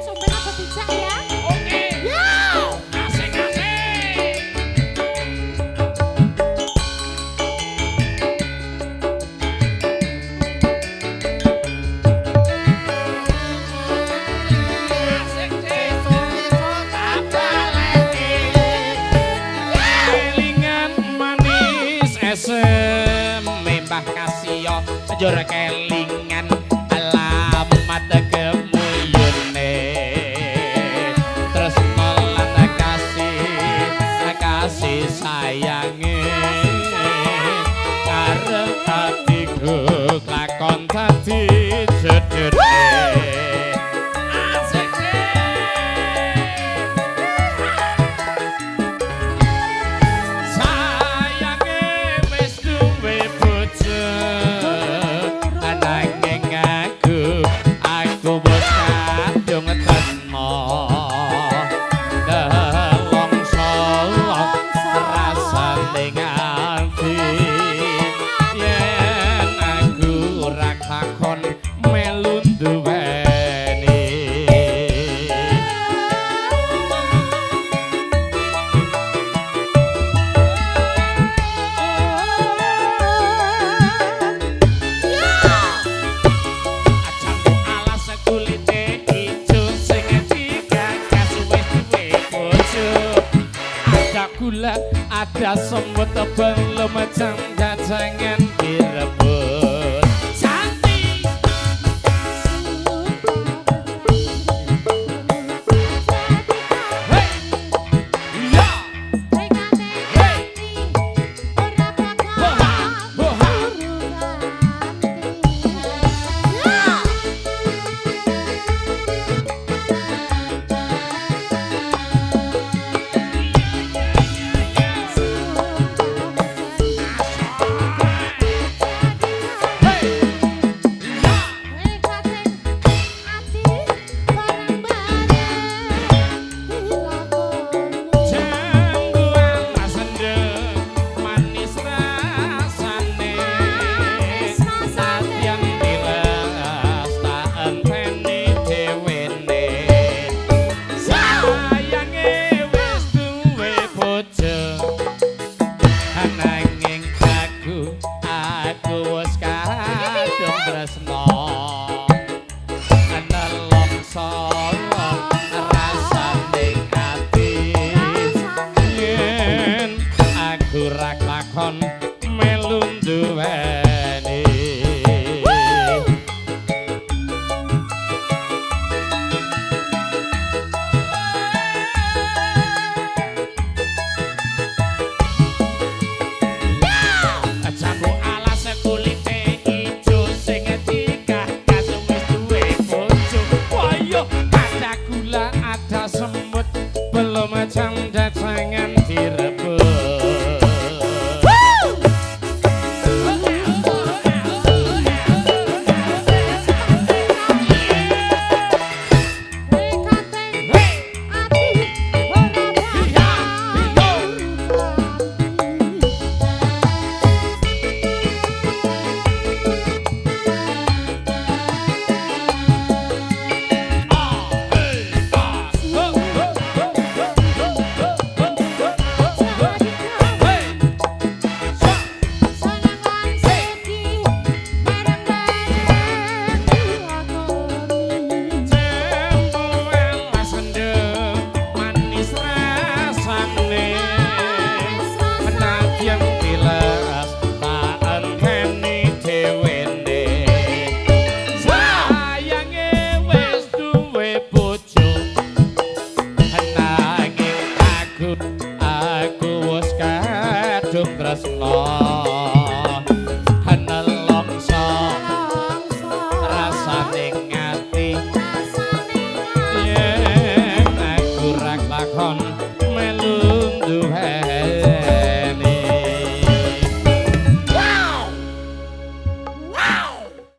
sumpah apa bijak ya. Oke. Ya. Asik-asik. Asik sesuk tambah lagi. Kelingan manis esem mbah Kasio njur kelingan alamat kemuyune tresno lan kasih sayange arep atiku lakon dadi jedene asik sayange wis duwe bojo ananging aku wis kadung tresno nelongso rasane ngati yen aku ora kakon melu duweni ajamu alas kulite ijo sing digagas wis duwe bojo ada gula ada semut belum jam jajangan direbut cantik hey iya hey boha boha Jangguan sendeng manis rasane Satyan dilas tak enteni dewene sayange wis duwe bojo ananging aku wis kadung tresno nelongso rasane ati yen aku ra lakon melu duweni jamu alas kulite ijo sing digagas wis duwe bojo wayo ada gula ada semut belum jam dajangan direbut tresno nelongso rasane ngati yen aku ra lakon